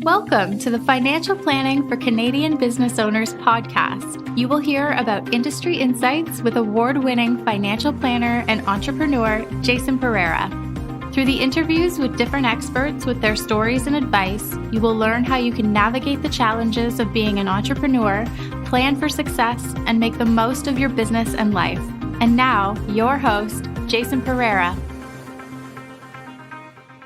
Welcome to the Financial Planning for Canadian Business Owners podcast. You will hear about industry insights with award-winning financial planner and entrepreneur Jason Pereira. Through the interviews with different experts with their stories and advice, you will learn how you can navigate the challenges of being an entrepreneur, plan for success, and make the most of your business and life. And now, your host, Jason Pereira.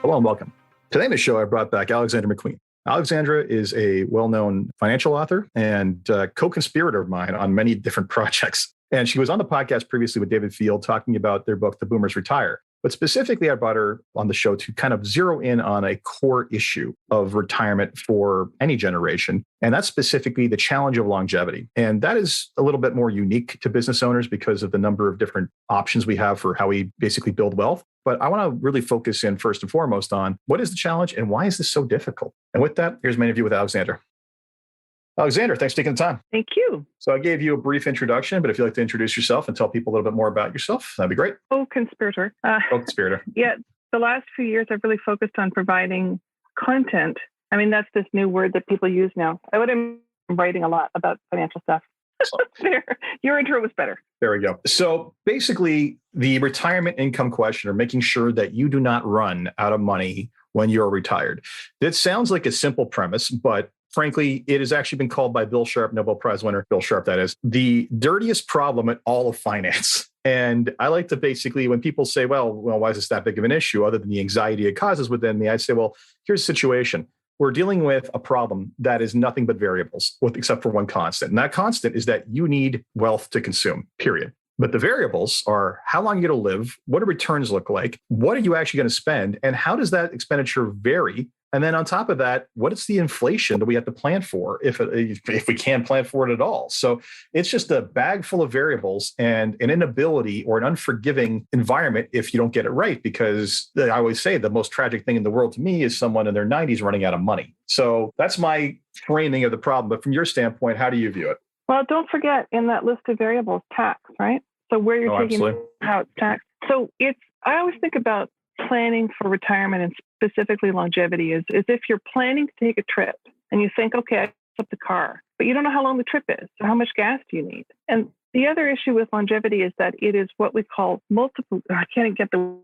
Hello and welcome. Today on the show, I brought back Alexandra MacQueen. Alexandra is a well-known financial author and co-conspirator of mine on many different projects. And she was on the podcast previously with David Field talking about their book, The Boomers Retire. But specifically, I brought her on the show to kind of zero in on a core issue of retirement for any generation. And that's specifically the challenge of longevity. And that is a little bit more unique to business owners because of the number of different options we have for how we basically build wealth. But I want to really focus in first and foremost on what is the challenge and why is this so difficult? And with that, here's my interview with Alexandra. Alexandra, thanks for taking the time. Thank you. So I gave you a brief introduction, but if you'd like to introduce yourself and tell people a little bit more about yourself, that'd be great. Co-conspirator. Co-conspirator. Yeah, the last few years, I've really focused on providing content. I mean, that's this new word that people use now. I would have been writing a lot about financial stuff. There, your intro was better. There we go. So basically, the retirement income question, or making sure that you do not run out of money when you're retired. That sounds like a simple premise, but frankly, it has actually been called by Bill Sharp, Nobel Prize winner, Bill Sharp, that is, the dirtiest problem in all of finance. And I like to basically, when people say, well, why is this that big of an issue other than the anxiety it causes within me? I say, well, here's the situation. We're dealing with a problem that is nothing but variables, except for one constant. And that constant is that you need wealth to consume, period. But the variables are how long you're going to live, what do returns look like, what are you actually going to spend, and how does that expenditure vary? And then on top of that, what is the inflation that we have to plan for if we can't plan for it at all? So it's just a bag full of variables and an inability or an unforgiving environment if you don't get it right. Because I always say the most tragic thing in the world to me is someone in their 90s running out of money. So that's my framing of the problem. But from your standpoint, how do you view it? Well, don't forget in that list of variables, tax, right? So where you're taking absolutely. How it's taxed. So I always think about planning for retirement and specifically longevity is if you're planning to take a trip and you think, okay, I up the car, but you don't know how long the trip is. So how much gas do you need? And the other issue with longevity is that it is what we call multiplicative,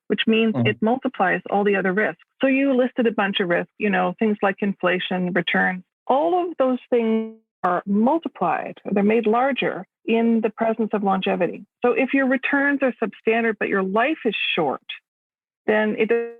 which means it multiplies all the other risks. So you listed a bunch of risks, things like inflation, returns, all of those things are multiplied, or they're made larger in the presence of longevity. So if your returns are substandard, but your life is short, then it doesn't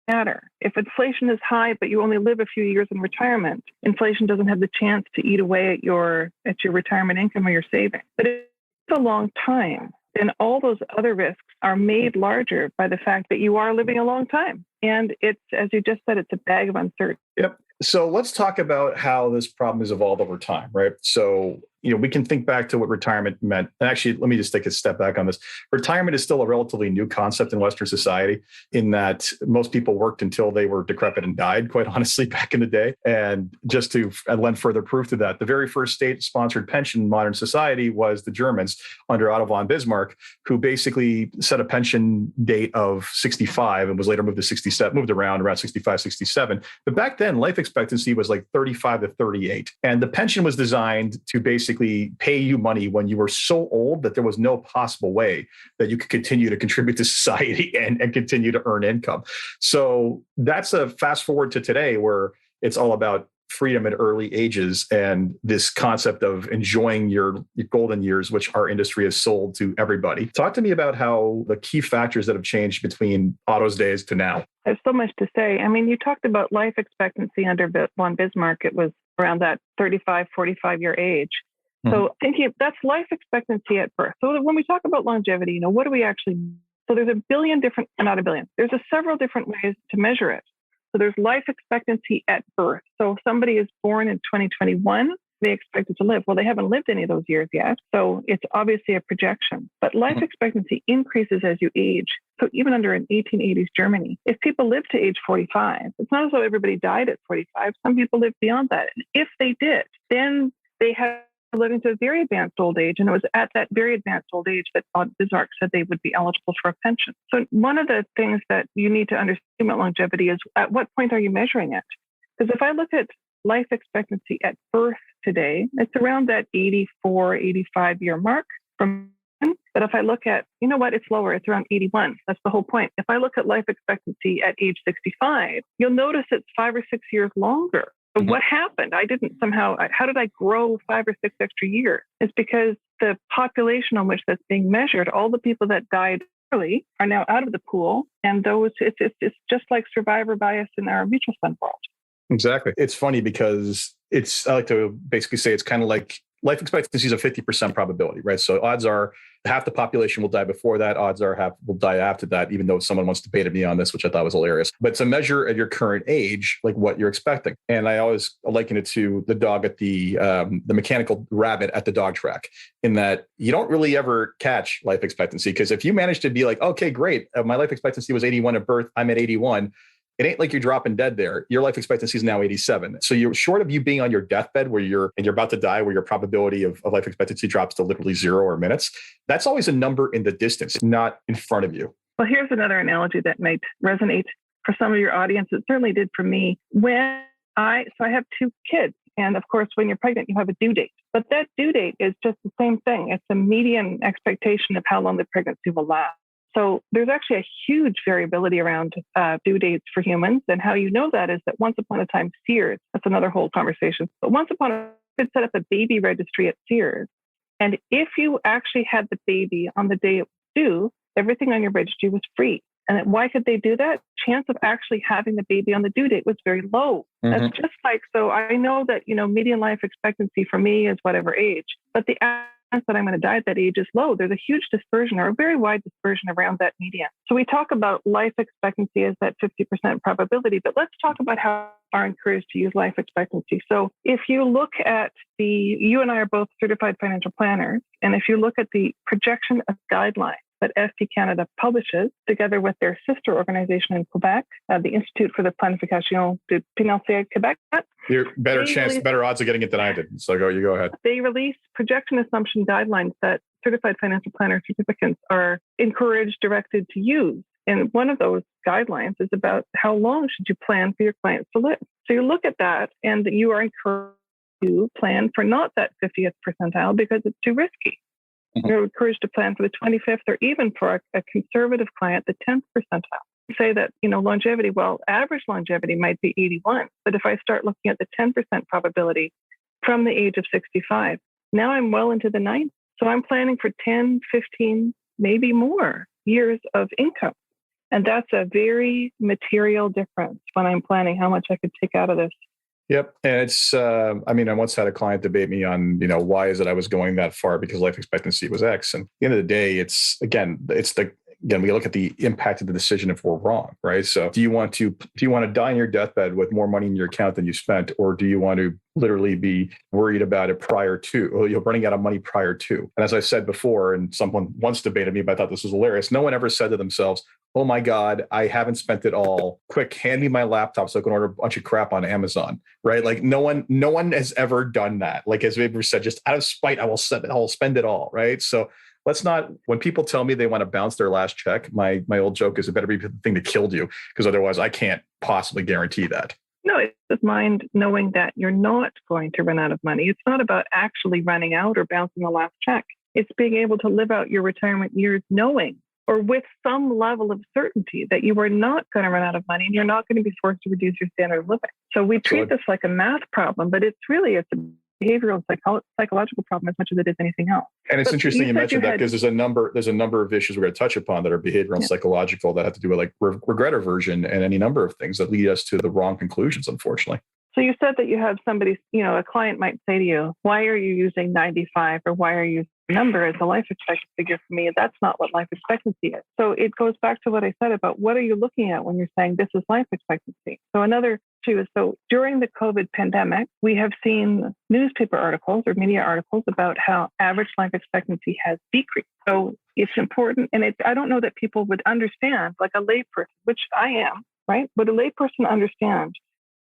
matter. If inflation is high, but you only live a few years in retirement, inflation doesn't have the chance to eat away at your retirement income or your savings. But if it's a long time, then all those other risks are made larger by the fact that you are living a long time. And it's, as you just said, it's a bag of uncertainty. Yep. So let's talk about how this problem has evolved over time, right? So, we can think back to what retirement meant. And actually, let me just take a step back on this. Retirement is still a relatively new concept in Western society in that most people worked until they were decrepit and died, quite honestly, back in the day. And just to lend further proof to that, the very first state-sponsored pension in modern society was the Germans under Otto von Bismarck, who basically set a pension date of 65 and was later moved to 67, moved around 65, 67. But back then, life expectancy was like 35 to 38. And the pension was designed to basically pay you money when you were so old that there was no possible way that you could continue to contribute to society and continue to earn income. So that's a fast forward to today where it's all about freedom at early ages and this concept of enjoying your golden years, which our industry has sold to everybody. Talk to me about how the key factors that have changed between Otto's days to now. There's so much to say. I mean, you talked about life expectancy under von Bismarck. It was around that 35, 45-year age. So thinking that's life expectancy at birth. So when we talk about longevity, what do we actually mean? So there's there's several different ways to measure it. So there's life expectancy at birth. So if somebody is born in 2021, they expected to live. Well, they haven't lived any of those years yet. So it's obviously a projection. But life expectancy increases as you age. So even under an 1880s Germany, if people live to age 45, it's not as though everybody died at 45. Some people lived beyond that. And if they did, then they had living to a very advanced old age. And it was at that very advanced old age that Bismarck said they would be eligible for a pension. So one of the things that you need to understand about longevity is at what point are you measuring it? Because if I look at life expectancy at birth today, it's around that 84, 85-year mark from. But if I look at, you know what, it's lower, it's around 81. That's the whole point. If I look at life expectancy at age 65, you'll notice it's 5 or 6 years longer. So what happened? How did I grow 5 or 6 extra years? It's because the population on which that's being measured, all the people that died early are now out of the pool. And it's just like survivor bias in our mutual fund world. Exactly. It's funny because I like to basically say it's kind of like life expectancy is a 50% probability, right? So odds are half the population will die before that. Odds are half will die after that, even though someone once debated me on this, which I thought was hilarious. But it's a measure at your current age, like what you're expecting. And I always liken it to the dog at the mechanical rabbit at the dog track, in that you don't really ever catch life expectancy. Because if you manage to be like, okay, great, my life expectancy was 81 at birth, I'm at 81. It ain't like you're dropping dead there. Your life expectancy is now 87. So you're short of you being on your deathbed where you're about to die, where your probability of life expectancy drops to literally 0 or minutes. That's always a number in the distance, not in front of you. Well, here's another analogy that might resonate for some of your audience. It certainly did for me. I have 2 kids. And of course, when you're pregnant, you have a due date. But that due date is just the same thing. It's a median expectation of how long the pregnancy will last. So there's actually a huge variability around due dates for humans. And how you know that is that once upon a time, Sears, that's another whole conversation. But once upon a time, you could set up a baby registry at Sears. And if you actually had the baby on the day it was due, everything on your registry was free. And why could they do that? Chance of actually having the baby on the due date was very low. Mm-hmm. That's just like, so I know that, median life expectancy for me is whatever age, but the that I'm going to die at that age is low. There's a huge dispersion, or a very wide dispersion around that median. So we talk about life expectancy as that 50% probability, but let's talk about how we are encouraged to use life expectancy. So if you look at you and I are both certified financial planners, and if you look at the projection of guidelines that FP Canada publishes together with their sister organization in Quebec, the Institute for the Planification du Financier Quebec. You're better odds of getting it than I did. So you go ahead. They release projection assumption guidelines that certified financial planner certificates are encouraged, directed to use. And one of those guidelines is about how long should you plan for your clients to live. So you look at that and you are encouraged to plan for not that 50th percentile because it's too risky. You're encouraged to plan for the 25th, or even for a conservative client, the 10th percentile. Say that, longevity, average longevity might be 81. But if I start looking at the 10% probability from the age of 65, now I'm well into the 90s. So I'm planning for 10, 15, maybe more years of income. And that's a very material difference when I'm planning how much I could take out of this. Yep. And it's, I once had a client debate me on, why is it I was going that far because life expectancy was X. And at the end of the day, we look at the impact of the decision if we're wrong, right? So do you want to die in your deathbed with more money in your account than you spent, or do you want to literally be worried about it prior to, or you're running out of money prior to? And as I said before, and someone once debated me, but I thought this was hilarious. No one ever said to themselves, oh my God, I haven't spent it all. Quick, hand me my laptop so I can order a bunch of crap on Amazon, right? Like no one has ever done that. Like as Weber said, just out of spite, I will spend it all, right? So let's not, when people tell me they want to bounce their last check, my old joke is it better be the thing that killed you, because otherwise I can't possibly guarantee that. No, it's just mind knowing that you're not going to run out of money. It's not about actually running out or bouncing the last check. It's being able to live out your retirement years knowing, or with some level of certainty, that you are not going to run out of money and you're not going to be forced to reduce your standard of living. So we treat this like a math problem, but it's a behavioral psychological problem as much as it is anything else. And it's interesting you mentioned that, because there's a number of issues we're going to touch upon that are behavioral and psychological that have to do with like regret aversion and any number of things that lead us to the wrong conclusions, unfortunately. So you said that you have somebody, a client might say to you, why are you using 95, or why are you using a number as a life expectancy figure for me? That's not what life expectancy is. So it goes back to what I said about what are you looking at when you're saying this is life expectancy? So another too is, so during the COVID pandemic, we have seen newspaper articles or media articles about how average life expectancy has decreased. So it's important. And I don't know that people would understand, like a layperson, which I am, right? Would a layperson understand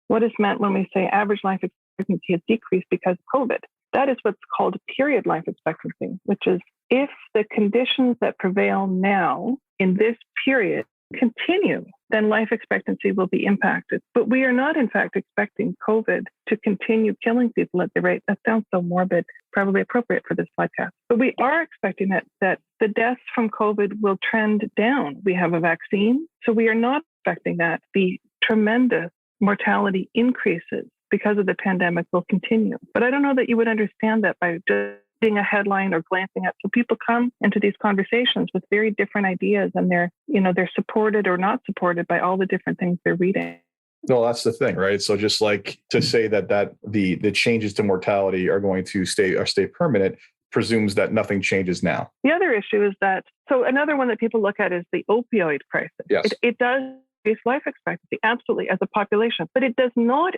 what is meant when we say average life expectancy has decreased because of COVID? That is what's called period life expectancy, which is if the conditions that prevail now in this period continue, then life expectancy will be impacted. But we are not, in fact, expecting COVID to continue killing people at the rate. That sounds so morbid, probably appropriate for this podcast. But we are expecting that the deaths from COVID will trend down. We have a vaccine, so we are not expecting that the tremendous mortality increases because of the pandemic will continue. But I don't know that you would understand that by just seeing a headline or glancing at. So people come into these conversations with very different ideas, and they're supported or not supported by all the different things they're reading. Well, that's the thing, right? So just like to say that the changes to mortality are going to stay permanent presumes that nothing changes now. The other issue is that, so another one that people look at is the opioid crisis. Yes. It does increase life expectancy, absolutely, as a population, but it does not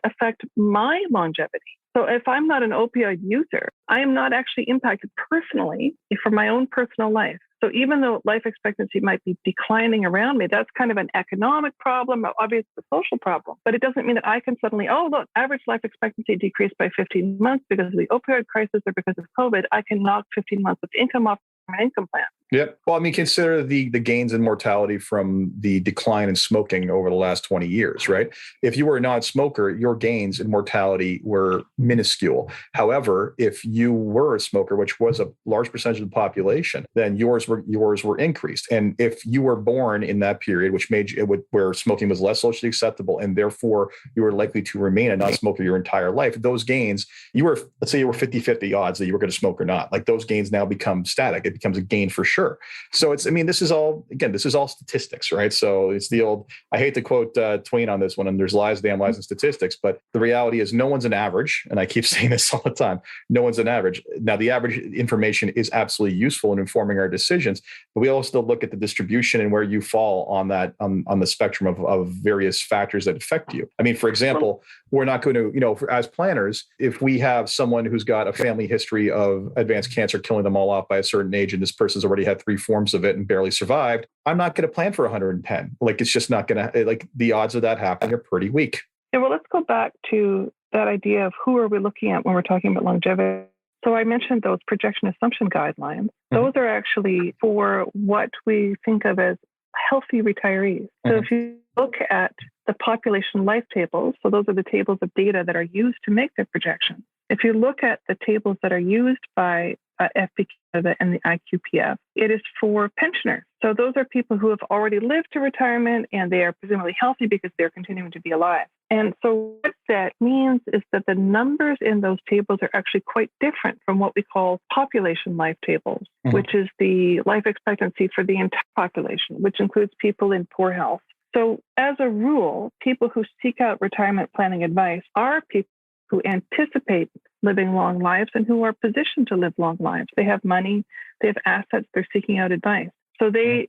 affect my longevity. So if I'm not an opioid user, I am not actually impacted personally for my own personal life. So even though life expectancy might be declining around me, that's kind of an economic problem, obviously a social problem. But it doesn't mean that I can suddenly, oh, look, average life expectancy decreased by 15 months because of the opioid crisis or because of COVID. I can knock 15 months of income off my income plan. Yeah. Well, I mean, consider the gains in mortality from the decline in smoking over the last 20 years, right? If you were a non-smoker, your gains in mortality were minuscule. However, if you were a smoker, which was a large percentage of the population, then yours were increased. And if you were born in that period, which made where smoking was less socially acceptable, and therefore you were likely to remain a non-smoker your entire life, those gains, let's say you were 50-50 odds that you were going to smoke or not. Like those gains now become static. It becomes a gain for sure. So this is all statistics, right? So it's the old, I hate to quote Twain on this one, and there's lies, damn lies, and statistics, but the reality is no one's an average. And I keep saying this all the time. No one's an average. Now, the average information is absolutely useful in informing our decisions, but we also look at the distribution and where you fall on that, on the spectrum of various factors that affect you. I mean, for example, we're not going to, as planners, if we have someone who's got a family history of advanced cancer killing them all off by a certain age, and this person's already had 3 forms of it and barely survived, I'm not going to plan for 110. Like, it's just not going to, like, the odds of that happening are pretty weak. Yeah, well, let's go back to that idea of who are we looking at when we're talking about longevity. So I mentioned those projection assumption guidelines. Those are actually for what we think of as healthy retirees. So if you look at the population life tables, so those are the tables of data that are used to make their projections. If you look at the tables that are used by FP Canada and the IQPF, it is for pensioners. So those are people who have already lived to retirement, and they are presumably healthy because they're continuing to be alive. And so what that means is that the numbers in those tables are actually quite different from what we call population life tables, which is the life expectancy for the entire population, which includes people in poor health. So as a rule, people who seek out retirement planning advice are people who anticipate living long lives and who are positioned to live long lives. They have money, they have assets, they're seeking out advice. So the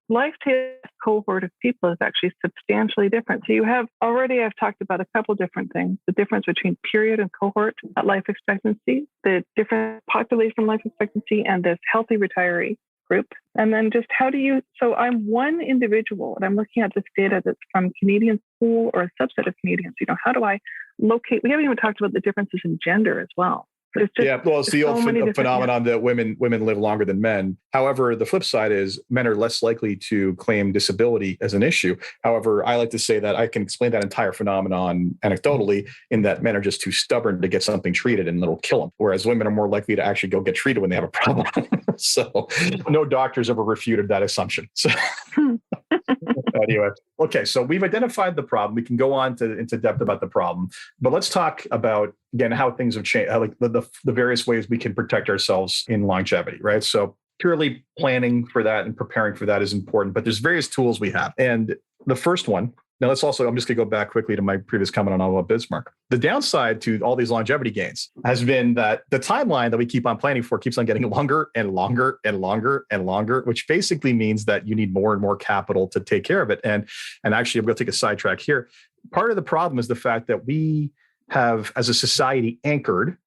life table cohort of people is actually substantially different. So you have already, I've talked about a couple different things, the difference between period and cohort at life expectancy, the different population life expectancy, and this healthy retiree group. And then just so I'm one individual and I'm looking at this data that's from Canadian pool or a subset of Canadians. How do I locate? We haven't even talked about the differences in gender as well. It's the old phenomenon that women live longer than men. However, the flip side is men are less likely to claim disability as an issue. However, I like to say that I can explain that entire phenomenon anecdotally in that men are just too stubborn to get something treated and it'll kill them. Whereas women are more likely to actually go get treated when they have a problem. So no doctors ever refuted that assumption. So anyway, okay, so we've identified the problem. We can go on into depth about the problem, but let's talk about, again, how things have changed, like the various ways we can protect ourselves in longevity, right? So purely planning for that and preparing for that is important, but there's various tools we have. And the first one, now I'm just going to go back quickly to my previous comment on Alva Bismarck. The downside to all these longevity gains has been that the timeline that we keep on planning for keeps on getting longer and longer and longer and longer, which basically means that you need more and more capital to take care of it. And actually, I'm going to take a sidetrack here. Part of the problem is the fact that we have, as a society, anchored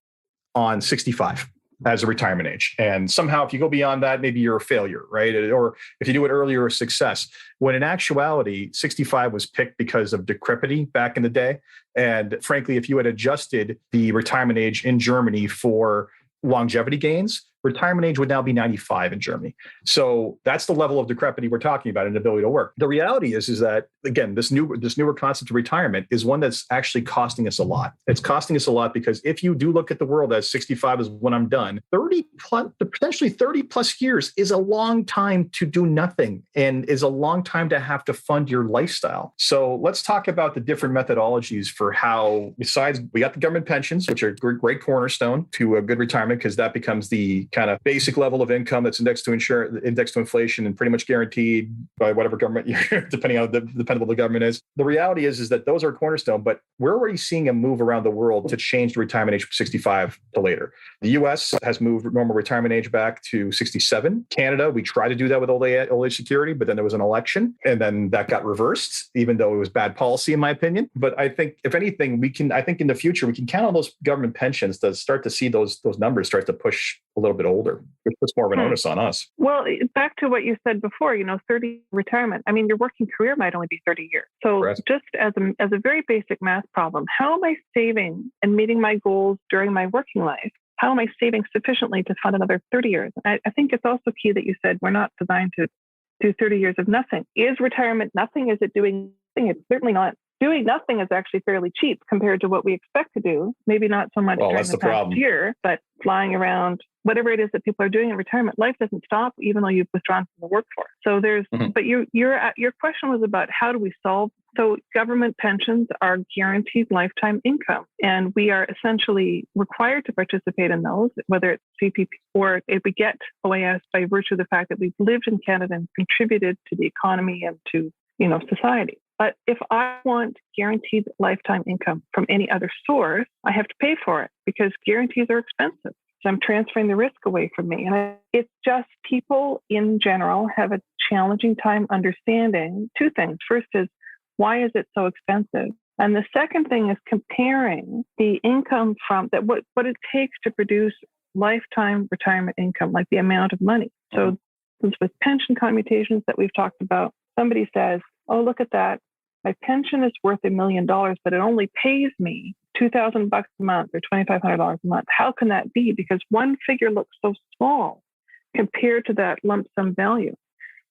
on 65 as a retirement age. And somehow, if you go beyond that, maybe you're a failure, right? Or if you do it earlier, a success. When in actuality, 65 was picked because of decrepity back in the day. And frankly, if you had adjusted the retirement age in Germany for longevity gains, retirement age would now be 95 in Germany. So that's the level of decrepity we're talking about, inability to work. The reality is that, again, this newer concept of retirement is one that's actually costing us a lot. It's costing us a lot because if you do look at the world as 65 is when I'm done, potentially 30 plus years is a long time to do nothing and is a long time to have to fund your lifestyle. So let's talk about the different methodologies for how, besides we got the government pensions, which are a great cornerstone to a good retirement, because that becomes the kind of basic level of income that's indexed to inflation and pretty much guaranteed by whatever government you're, depending on how dependable the government is. The reality is that those are a cornerstone, but we're already seeing a move around the world to change the retirement age from 65 to later. The US has moved normal retirement age back to 67. Canada, we tried to do that with old age security, but then there was an election and then that got reversed, even though it was bad policy, in my opinion. But I think if anything, I think in the future, we can count on those government pensions to start to see those numbers start to push a little bit older. It puts more of an onus on us. Well, back to what you said before, 30 retirement. I mean, your working career might only be 30 years. So Correct. Just as a very basic math problem, how am I saving and meeting my goals during my working life? How am I saving sufficiently to fund another 30 years? I think it's also key that you said we're not designed to do 30 years of nothing. Is retirement nothing? Is it doing nothing? It's certainly not. Doing nothing is actually fairly cheap compared to what we expect to do. Maybe not so much during the past year, but flying around, whatever it is that people are doing in retirement, life doesn't stop even though you've withdrawn from the workforce. So but your question was about how do we solve? So government pensions are guaranteed lifetime income, and we are essentially required to participate in those, whether it's CPP or if we get OAS by virtue of the fact that we've lived in Canada and contributed to the economy and to society. But if I want guaranteed lifetime income from any other source, I have to pay for it because guarantees are expensive. So I'm transferring the risk away from me. And it's just people in general have a challenging time understanding two things. First is, why is it so expensive? And the second thing is comparing the income from that, what it takes to produce lifetime retirement income, like the amount of money. So with pension commutations that we've talked about, somebody says, oh, look at that. My pension is worth $1 million, but it only pays me $2,000 a month or $2,500 a month. How can that be? Because one figure looks so small compared to that lump sum value.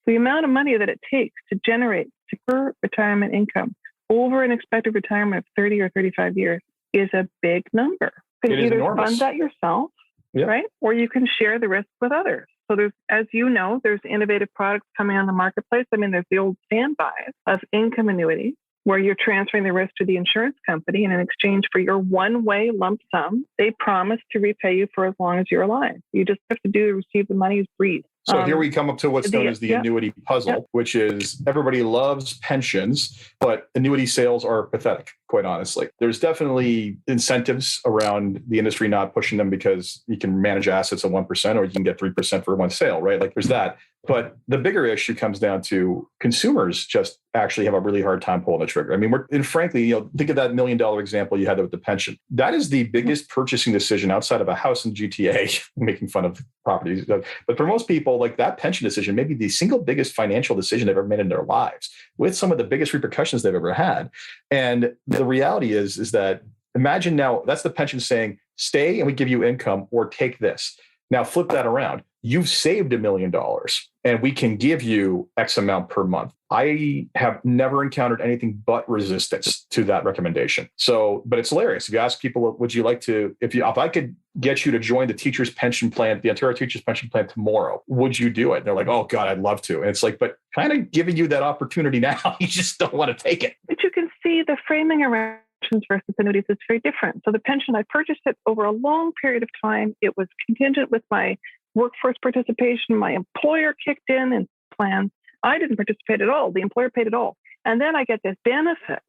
The amount of money that it takes to generate secure retirement income over an expected retirement of 30 or 35 years is a big number. You can either fund that yourself, right? Or you can share the risk with others. So there's, as you know, there's innovative products coming on the marketplace. I mean, there's the old standbys of income annuity, where you're transferring the risk to the insurance company, and in exchange for your one-way lump sum, they promise to repay you for as long as you're alive. You just have to receive the money, breathe. So here we come up to what's known as the annuity puzzle, which is everybody loves pensions, but annuity sales are pathetic, quite honestly. There's definitely incentives around the industry not pushing them because you can manage assets at 1% or you can get 3% for one sale, right? Like there's that. But the bigger issue comes down to consumers just actually have a really hard time pulling the trigger. I mean, frankly, think of that $1 million example you had with the pension. That is the biggest purchasing decision outside of a house in GTA, making fun of properties. But for most people, like that pension decision may be the single biggest financial decision they've ever made in their lives, with some of the biggest repercussions they've ever had. And the reality is that imagine now that's the pension saying, stay and we give you income, or take this. Now flip that around. You've saved $1 million and we can give you X amount per month. I have never encountered anything but resistance to that recommendation. So, but it's hilarious. If you ask people, would you like to, if I could get you to join the teacher's pension plan, the Ontario teacher's pension plan tomorrow, would you do it? And they're like, oh God, I'd love to. And it's like, but kind of giving you that opportunity now, you just don't want to take it. But you can see the framing around pensions versus annuities is very different. So the pension, I purchased it over a long period of time. It was contingent with my workforce participation. My employer kicked in and plans. I didn't participate at all. The employer paid it all. And then I get this benefit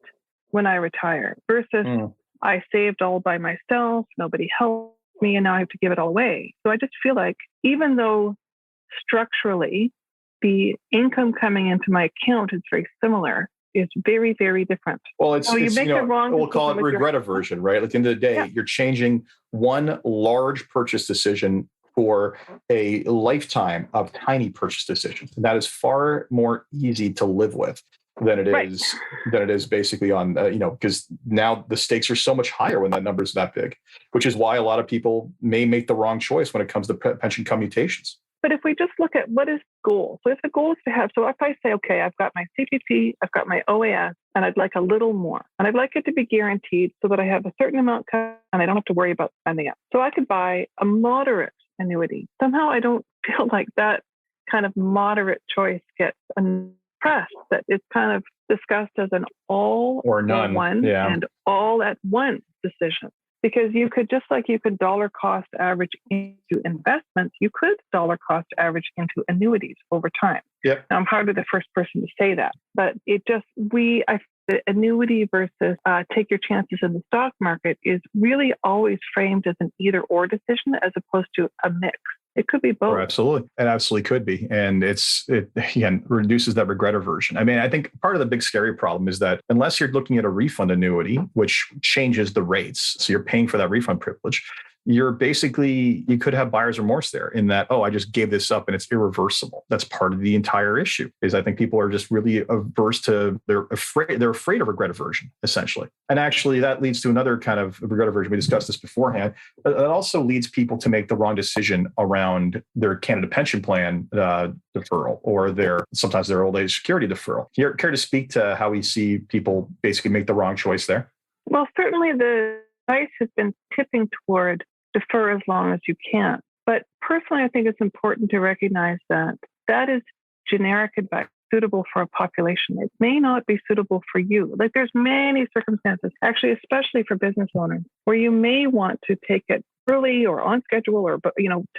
when I retire versus I saved all by myself. Nobody helped me. And now I have to give it all away. So I just feel like even though structurally the income coming into my account is very similar, it's very, very different. Well, we'll call it regret aversion, right? At the end of the day, you're changing one large purchase decision for a lifetime of tiny purchase decisions. And that is far more easy to live with. than it Right. is than it is basically on because now the stakes are so much higher when that number is that big, which is why a lot of people may make the wrong choice when it comes to pension commutations. But if we just look at what is the goal, so if the goal is to have, so if I say, okay, I've got my CPP, I've got my OAS, and I'd like a little more, and I'd like it to be guaranteed so that I have a certain amount cut and I don't have to worry about spending it. So I could buy a moderate annuity. Somehow I don't feel like that kind of moderate choice gets press, that it's kind of discussed as an all or none, one and all at once decision. Because you could, just like you could dollar cost average into investments, you could dollar cost average into annuities over time. Yep. Now, I'm hardly the first person to say that, but it just, the annuity versus take your chances in the stock market is really always framed as an either or decision as opposed to a mix. It could be both. Oh, absolutely. It absolutely could be. And it again reduces that regret aversion. I mean, I think part of the big scary problem is that unless you're looking at a refund annuity, which changes the rates, so you're paying for that refund privilege, you could have buyer's remorse there in that, oh, I just gave this up and it's irreversible. That's part of the entire issue. Is I think people are just really averse to, they're afraid of regret aversion, essentially. And actually that leads to another kind of regret aversion. We discussed this beforehand. It also leads people to make the wrong decision around their Canada pension plan deferral or sometimes their old age security deferral. Care to speak to how we see people basically make the wrong choice there? Well, certainly the advice has been tipping toward defer as long as you can. But personally, I think it's important to recognize that that is generic advice suitable for a population. It may not be suitable for you. Like there's many circumstances, actually, especially for business owners, where you may want to take it early or on schedule or,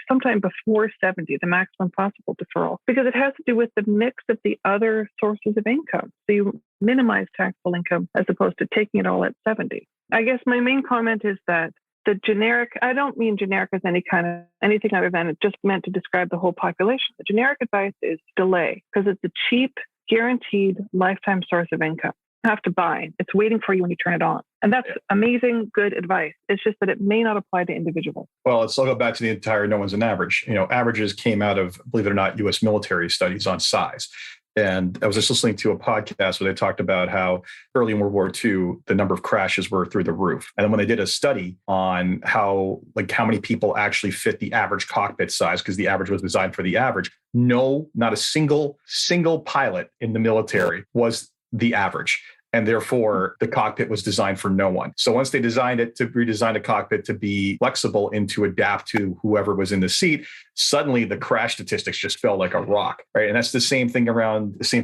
sometime before 70, the maximum possible deferral, because it has to do with the mix of the other sources of income. So you minimize taxable income as opposed to taking it all at 70. I guess my main comment is that the generic, I don't mean generic as anything other than it just meant to describe the whole population. The generic advice is delay because it's a cheap, guaranteed lifetime source of income. You have to buy. It's waiting for you when you turn it on. And that's amazing, good advice. It's just that it may not apply to individuals. Well, I'll go back to the entire no one's an average. Averages came out of, believe it or not, U.S. military studies on size. And I was just listening to a podcast where they talked about how early in World War II, the number of crashes were through the roof. And then when they did a study on how many people actually fit the average cockpit size, because the average was designed for the average, not a single pilot in the military was the average. And therefore, the cockpit was designed for no one. So once they redesigned a cockpit to be flexible and to adapt to whoever was in the seat, suddenly the crash statistics just fell like a rock, right? And that's the same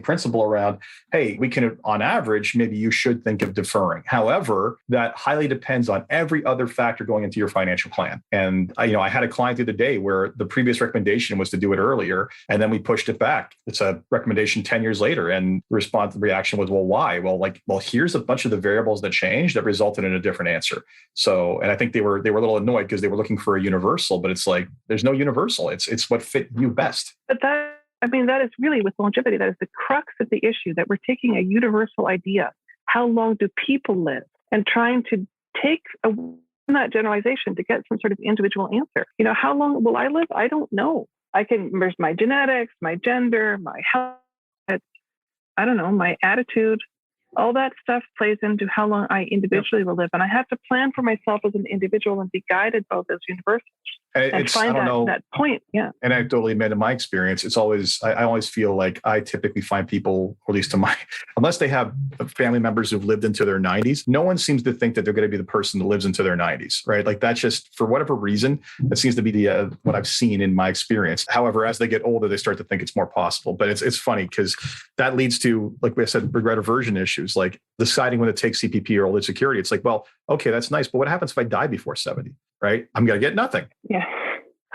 principle around, hey, we can, on average, maybe you should think of deferring. However, that highly depends on every other factor going into your financial plan. And I had a client the other day where the previous recommendation was to do it earlier, and then we pushed it back. It's a recommendation 10 years later. And the reaction was, well, why? Well, here's a bunch of the variables that changed that resulted in a different answer. So, and I think they were a little annoyed because they were looking for a universal, but it's like, there's no universal. It's what fit you best. But that is really with longevity, that is the crux of the issue, that we're taking a universal idea. How long do people live? And trying to take that generalization to get some sort of individual answer. How long will I live? I don't know. There's my genetics, my gender, my health, I don't know, my attitude. All that stuff plays into how long I individually will live. And I have to plan for myself as an individual and be guided by those universals. And find that point. Yeah. And I totally admit in my experience, it's always, I always feel like I typically find people, or at least unless they have family members who've lived into their 90s, no one seems to think that they're going to be the person that lives into their 90s, right? Like that's just, for whatever reason, that seems to be what I've seen in my experience. However, as they get older, they start to think it's more possible. But it's funny because that leads to, like we said, regret aversion issues, like deciding when to take CPP or old age security. It's like, well, okay, that's nice. But what happens if I die before 70? Right? I'm going to get nothing. Yeah,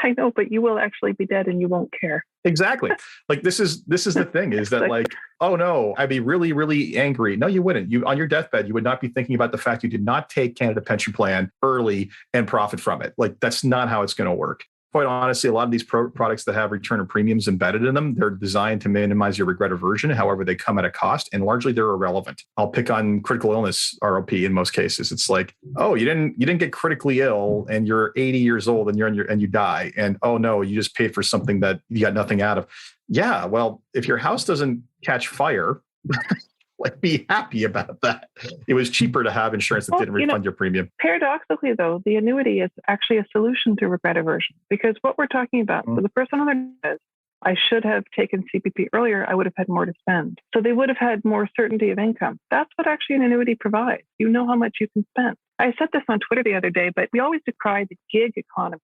I know, but you will actually be dead and you won't care. Exactly. Like this is the thing is that like, oh no, I'd be really, really angry. No, you wouldn't. You on your deathbed, you would not be thinking about the fact you did not take Canada pension plan early and profit from it. Like that's not how it's going to work. Quite honestly, a lot of these products that have return of premiums embedded in them, they're designed to minimize your regret aversion. However, they come at a cost and largely they're irrelevant. I'll pick on critical illness ROP in most cases. It's like, oh, you didn't get critically ill and you're 80 years old and you die. And oh no, you just paid for something that you got nothing out of. Yeah, well, if your house doesn't catch fire, Like, be happy about that. It was cheaper to have insurance that didn't refund your premium. Paradoxically, though, the annuity is actually a solution to regret aversion, because what we're talking about, so the person on their says, I should have taken CPP earlier, I would have had more to spend. So they would have had more certainty of income. That's what actually an annuity provides. You know how much you can spend. I said this on Twitter the other day, but we always decry the gig economy.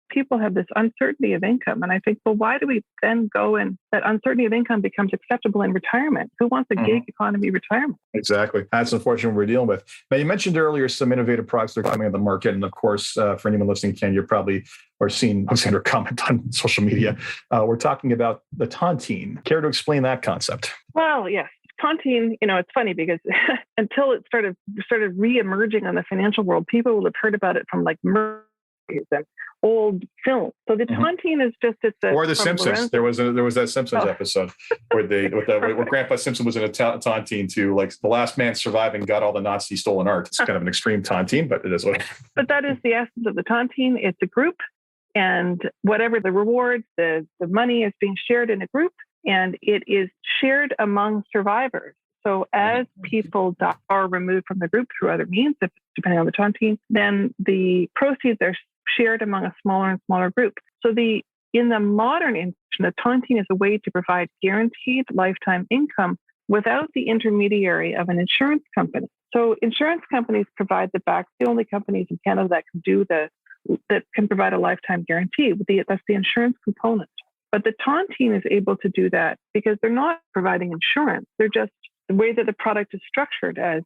People have this uncertainty of income. And I think, well, why do we then go and that uncertainty of income becomes acceptable in retirement? Who wants a gig economy retirement? Exactly. That's unfortunately what we're dealing with. Now, you mentioned earlier some innovative products that are coming on the market. And of course, for anyone listening, Ken, you're probably or seen Alexandra comment on social media. We're talking about the tontine. Care to explain that concept? Well, yes. Tontine, it's funny because until it started re-emerging on the financial world, people will have heard about it from like movies and old films. So the tontine is just or the Simpsons. There was that Simpsons episode where Grandpa Simpson was in a tontine to like the last man surviving got all the Nazi stolen art. It's kind of an extreme tontine, but it is what it is. But that is the essence of the tontine. It's a group, and whatever the rewards, the money is being shared in a group. And it is shared among survivors. So as people die or removed from the group through other means, depending on the tontine, then the proceeds are shared among a smaller and smaller group. So in the modern instance, the tontine is a way to provide guaranteed lifetime income without the intermediary of an insurance company. So insurance companies provide the only companies in Canada that can provide a lifetime guarantee. That's the insurance component. But the tontine is able to do that because they're not providing insurance. They're just the way that the product is structured as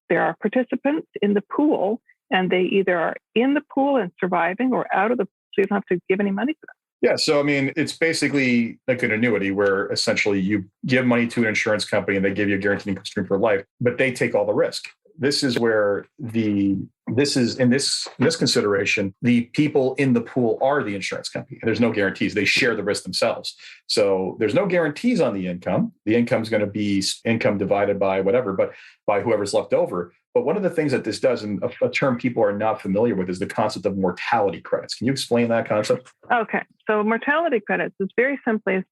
there are participants in the pool, and they either are in the pool and surviving or out of the pool, so you don't have to give any money to them. Yeah. So, I mean, it's basically like an annuity where essentially you give money to an insurance company and they give you a guaranteed income stream for life, but they take all the risk. This is where in this consideration, the people in the pool are the insurance company. There's no guarantees. They share the risk themselves. So there's no guarantees on the income. The income is going to be income divided by whatever, but by whoever's left over. But one of the things that this does, and a term people are not familiar with, is the concept of mortality credits. Can you explain that concept? Okay. So mortality credits is very simply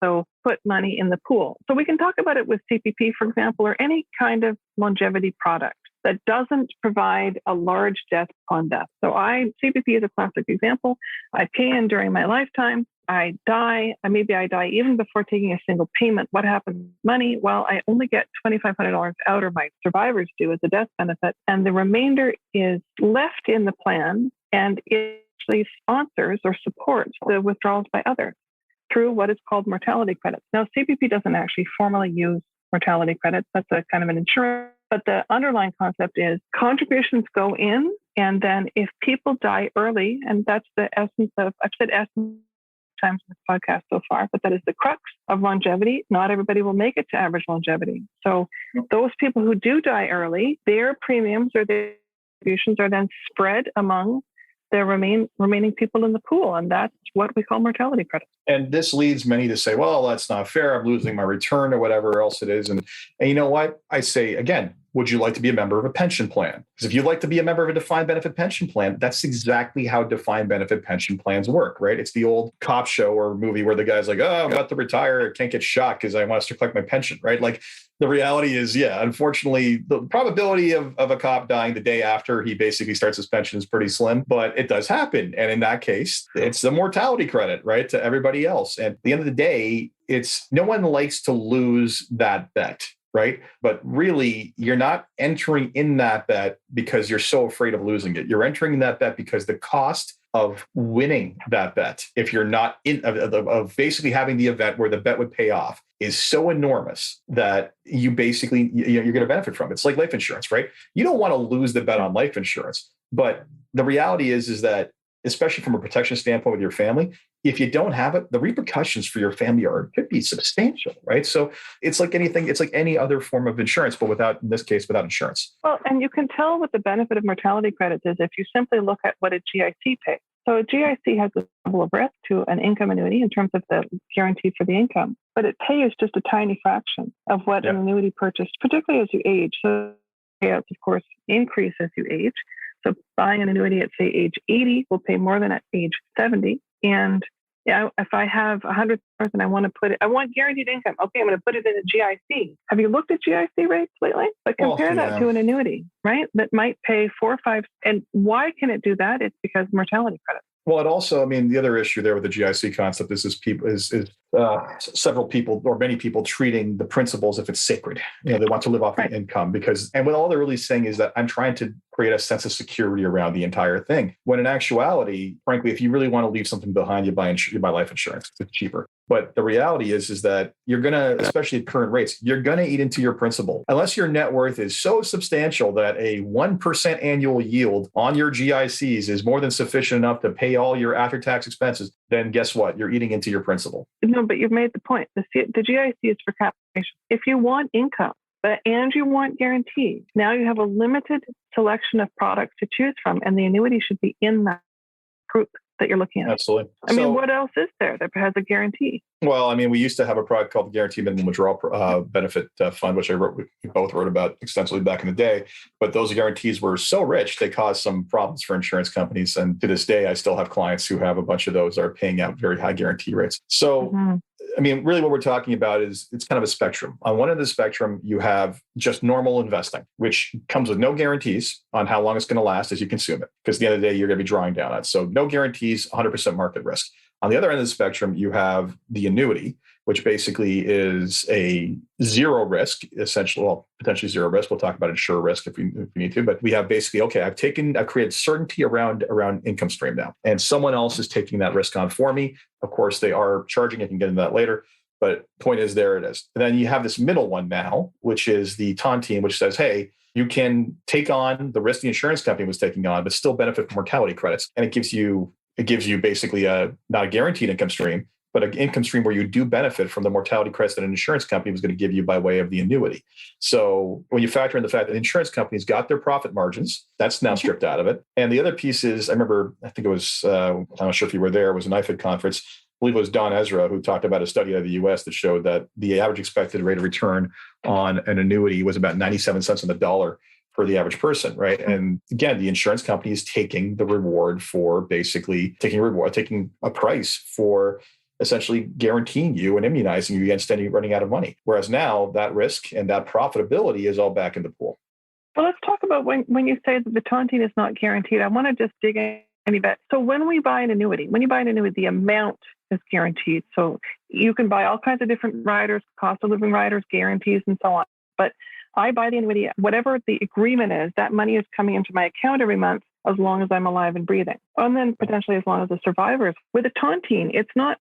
put money in the pool. So we can talk about it with CPP, for example, or any kind of longevity product that doesn't provide a large death upon death. So CPP is a classic example. I pay in during my lifetime. I die. Maybe I die even before taking a single payment. What happens with money? Well, I only get $2,500 out, or my survivors do, as a death benefit. And the remainder is left in the plan, and it actually sponsors or supports the withdrawals by others through what is called mortality credits. Now, CPP doesn't actually formally use mortality credits. That's a kind of an insurance. But the underlying concept is contributions go in, and then if people die early, and that's the essence of, I've said essence times in this podcast so far, but that is the crux of longevity. Not everybody will make it to average longevity. So those people who do die early, their premiums or their contributions are then spread among the remaining people in the pool. And that's what we call mortality credits. And this leads many to say, well, that's not fair. I'm losing my return or whatever else it is. And you know what? I say, again, would you like to be a member of a pension plan? Because if you'd like to be a member of a defined benefit pension plan, that's exactly how defined benefit pension plans work, right? It's the old cop show or movie where the guy's like, oh, I'm about to retire. I can't get shot because I want to collect my pension, right? Like the reality is, yeah, unfortunately, the probability of a cop dying the day after he basically starts his pension is pretty slim, but it does happen. And in that case, it's a mortality credit, right, to everybody else. And at the end of the day, it's no one likes to lose that bet. Right. But really, you're not entering in that bet because you're so afraid of losing it. You're entering in that bet because the cost of winning that bet, if you're not of basically having the event where the bet would pay off, is so enormous that you're going to benefit from it. It's like life insurance, right? You don't want to lose the bet on life insurance. But the reality is that, especially from a protection standpoint with your family, if you don't have it, the repercussions for your family could be substantial, right? So it's like anything, it's like any other form of insurance, but in this case, without insurance. Well, and you can tell what the benefit of mortality credits is if you simply look at what a GIC pays. So a GIC has a level of risk to an income annuity in terms of the guarantee for the income, but it pays just a tiny fraction of what an annuity purchased, particularly as you age. So payouts, of course, increase as you age. So buying an annuity at, say, age 80 will pay more than at age 70. And if I have 100,000, I want guaranteed income. Okay, I'm going to put it in a GIC. Have you looked at GIC rates lately? But compare that to an annuity, right? That might pay 4 or 5. And why can it do that? It's because mortality credit. Well, it also, the other issue there with the GIC concept is several people or many people treating the principles if it's sacred. They want to live off the income and what all they're really saying is that I'm trying to create a sense of security around the entire thing. When in actuality, frankly, if you really want to leave something behind, you buy life insurance. It's cheaper. But the reality is that you're going to, especially at current rates, you're going to eat into your principal. Unless your net worth is so substantial that a 1% annual yield on your GICs is more than sufficient enough to pay all your after-tax expenses, then guess what? You're eating into your principal. No, but you've made the point. The GIC is for capitalization. If you want income, and you want guaranteed, now you have a limited selection of products to choose from, and the annuity should be in that group that you're looking at. Absolutely. What else is there that has a guarantee? Well, we used to have a product called the Guaranteed Minimum Withdrawal Benefit Fund, which we both wrote about extensively back in the day. But those guarantees were so rich, they caused some problems for insurance companies. And to this day, I still have clients who have a bunch of those that are paying out very high guarantee rates. So, really what we're talking about is it's kind of a spectrum. On one end of the spectrum, you have just normal investing, which comes with no guarantees on how long it's going to last as you consume it. Because at the end of the day, you're going to be drawing down on it. So no guarantees, 100% market risk. On the other end of the spectrum, you have the annuity, which basically is a zero risk, essentially, well, potentially zero risk. We'll talk about insure risk if we need to, but we have basically, okay, I've created certainty around income stream now, and someone else is taking that risk on for me. Of course, they are charging. I can get into that later, but point is, there it is. And then you have this middle one now, which is the tontine, which says, hey, you can take on the risk the insurance company was taking on, but still benefit from mortality credits. And it gives you basically not a guaranteed income stream, but an income stream where you do benefit from the mortality credits that an insurance company was going to give you by way of the annuity. So when you factor in the fact that insurance companies got their profit margins, that's now stripped out of it. And the other piece is, I think it was, I'm not sure if you were there, it was an IFID conference. I believe it was Don Ezra who talked about a study out of the US that showed that the average expected rate of return on an annuity was about 97 cents on the dollar for the average person, right? And again, the insurance company is taking the reward for basically taking a price for essentially guaranteeing you and immunizing you against any running out of money. Whereas now that risk and that profitability is all back in the pool. Well, let's talk about when you say that the tontine is not guaranteed. I want to just dig in a bit. So when you buy an annuity, the amount is guaranteed. So you can buy all kinds of different riders, cost of living riders, guarantees, and so on. But I buy the annuity, whatever the agreement is, that money is coming into my account every month as long as I'm alive and breathing. And then potentially as long as the survivors. With a tontine,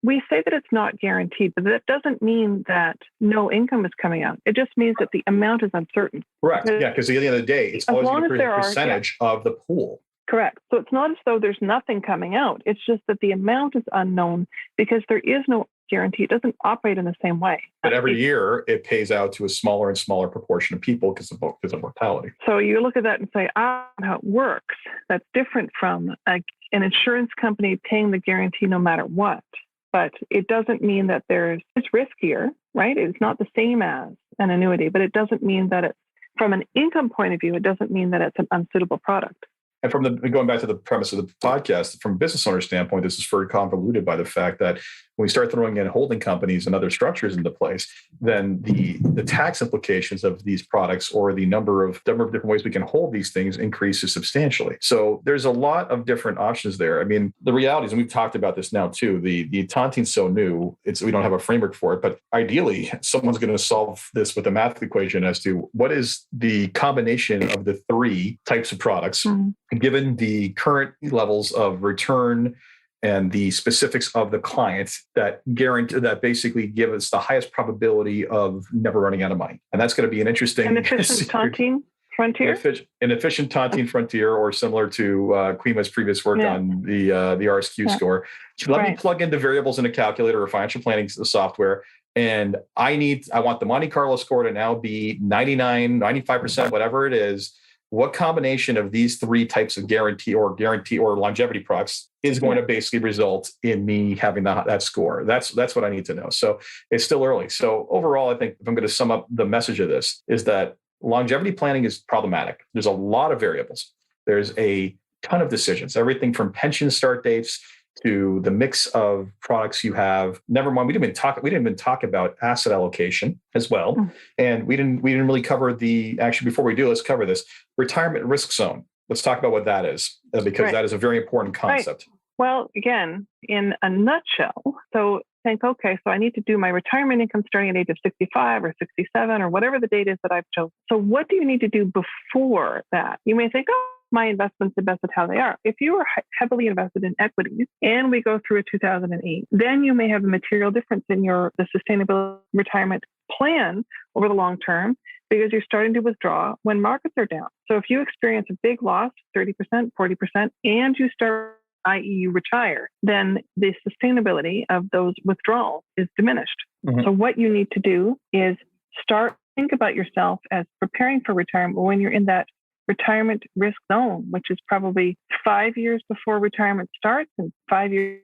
we say that it's not guaranteed, but that doesn't mean that no income is coming out. It just means that the amount is uncertain. Correct. Because at the end of the day, it's always going to be a percentage of the pool. Correct. So it's not as though there's nothing coming out. It's just that the amount is unknown because there is no guarantee. It doesn't operate in the same way. But every year it pays out to a smaller and smaller proportion of people because of mortality. So you look at that and say, how it works. That's different from an insurance company paying the guarantee no matter what. But it doesn't mean that it's riskier, right? It's not the same as an annuity, but it doesn't mean that it's, from an income point of view, it doesn't mean that it's an unsuitable product. And going back to the premise of the podcast, from a business owner standpoint, this is further convoluted by the fact that when we start throwing in holding companies and other structures into place, then the tax implications of these products or the number of different ways we can hold these things increases substantially. So there's a lot of different options there. The reality is, and we've talked about this now too, the tontine's so new, we don't have a framework for it, but ideally someone's going to solve this with a math equation as to what is the combination of the three types of products, given the current levels of return and the specifics of the client that basically give us the highest probability of never running out of money. And that's going to be an interesting... An efficient tontine frontier? An efficient tontine frontier, or similar to Quima's previous work on the RSQ score. Let me plug into variables in a calculator or financial planning software, and I want the Monte Carlo score to now be 99, 95%, whatever it is. What combination of these three types of guarantee or longevity products is going to basically result in me having that score? That's what I need to know. So it's still early. So overall, I think if I'm going to sum up the message of this, is that longevity planning is problematic. There's a lot of variables. There's a ton of decisions, everything from pension start dates to the mix of products you have. Never mind, we didn't even talk about asset allocation as well. And we didn't really cover before we do, let's cover this retirement risk zone. Let's talk about what that is, because that is a very important concept. Right. Well, again, in a nutshell, so think, okay, so I need to do my retirement income starting at age of 65 or 67 or whatever the date is that I've chosen. So what do you need to do before that? You may think, oh, my investments invested how they are. If you are heavily invested in equities and we go through a 2008, then you may have a material difference in the sustainable retirement plan over the long term, because you're starting to withdraw when markets are down. So if you experience a big loss, 30%, 40%, and you start, i.e. you retire, then the sustainability of those withdrawals is diminished. So what you need to do is think about yourself as preparing for retirement when you're in that retirement risk zone, which is probably 5 years before retirement starts and 5 years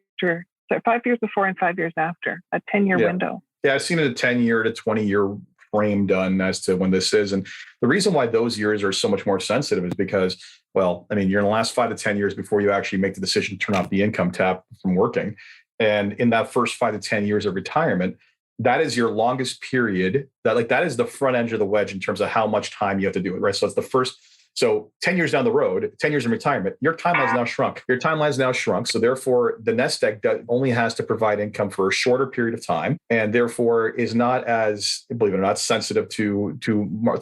before and 5 years after, a 10-year window. Yeah, I've seen a 10-year to 20-year frame done as to when this is. And the reason why those years are so much more sensitive is because, well, I mean, you're in the last 5 to 10 years before you actually make the decision to turn off the income tap from working. And in that first 5 to 10 years of retirement, that is your longest period. That is the front edge of the wedge in terms of how much time you have to do it, right? So it's the first. So 10 years down the road, 10 years in retirement, your timeline is now shrunk. Your timeline is now shrunk. So therefore, the nest egg only has to provide income for a shorter period of time, and therefore is not as, believe it or not, sensitive to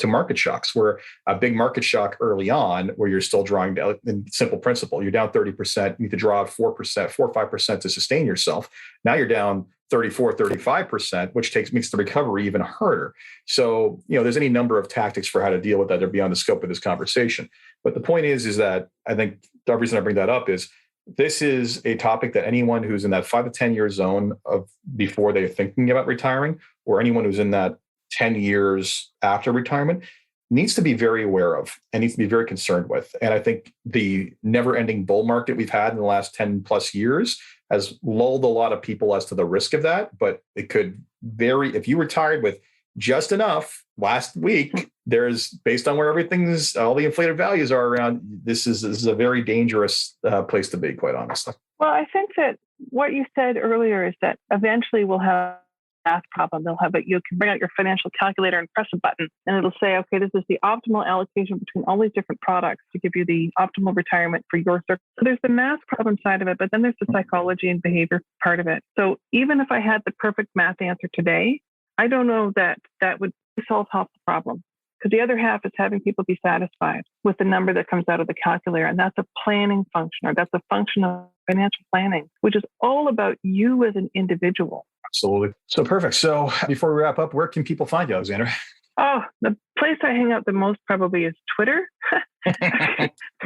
market shocks. Where a big market shock early on, where you're still drawing down, in simple principle, you're down 30%, you need to draw 4% or 5% to sustain yourself. Now you're down 34, 35%, which makes the recovery even harder. So, there's any number of tactics for how to deal with that. They're beyond the scope of this conversation. But the point is that I think the reason I bring that up is this is a topic that anyone who's in that 5 to 10 year zone of before they're thinking about retiring, or anyone who's in that 10 years after retirement, needs to be very aware of and needs to be very concerned with. And I think the never-ending bull market we've had in the last 10 plus years has lulled a lot of people as to the risk of that, but it could vary. If you retired with just enough last week, there's, based on where all the inflated values are around, this is a very dangerous place to be, quite honestly. Well, I think that what you said earlier is that eventually we'll have math problem. You can bring out your financial calculator and press a button and it'll say, okay, this is the optimal allocation between all these different products to give you the optimal retirement for your circle. So there's the math problem side of it, but then there's the psychology and behavior part of it. So even if I had the perfect math answer today, I don't know that would solve half the problem. Because the other half is having people be satisfied with the number that comes out of the calculator. And that's a planning function, or that's a function of financial planning, which is all about you as an individual. Absolutely. So perfect. So before we wrap up, where can people find you, Alexandra? Oh, the place I hang out the most probably is Twitter.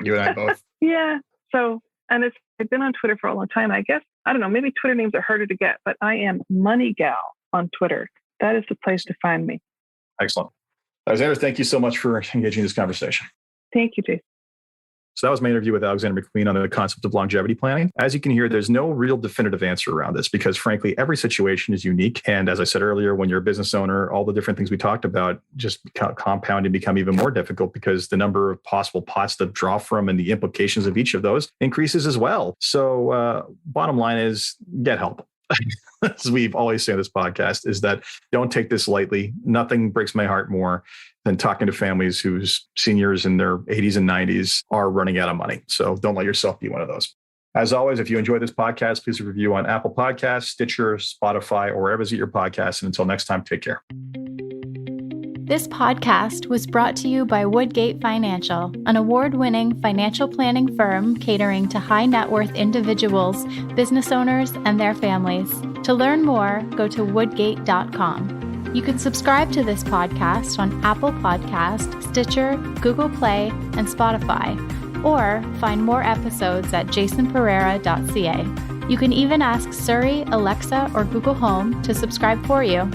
You and I both. Yeah. So, and I've been on Twitter for a long time. I guess, I don't know, maybe Twitter names are harder to get, but I am Money Gal on Twitter. That is the place to find me. Excellent. Alexandra, thank you so much for engaging in this conversation. Thank you, Jason. So that was my interview with Alexandra MacQueen on the concept of longevity planning. As you can hear, there's no real definitive answer around this because, frankly, every situation is unique. And as I said earlier, when you're a business owner, all the different things we talked about just compound and become even more difficult because the number of possible pots to draw from and the implications of each of those increases as well. So bottom line is get help. As we've always said in this podcast, is that don't take this lightly. Nothing breaks my heart more than talking to families whose seniors in their 80s and 90s are running out of money. So don't let yourself be one of those. As always, if you enjoy this podcast, please review on Apple Podcasts, Stitcher, Spotify, or wherever you get your podcasts. And until next time, take care. This podcast was brought to you by Woodgate Financial, an award-winning financial planning firm catering to high net worth individuals, business owners, and their families. To learn more, go to woodgate.com. You can subscribe to this podcast on Apple Podcast, Stitcher, Google Play, and Spotify, or find more episodes at jasonpereira.ca. You can even ask Siri, Alexa, or Google Home to subscribe for you.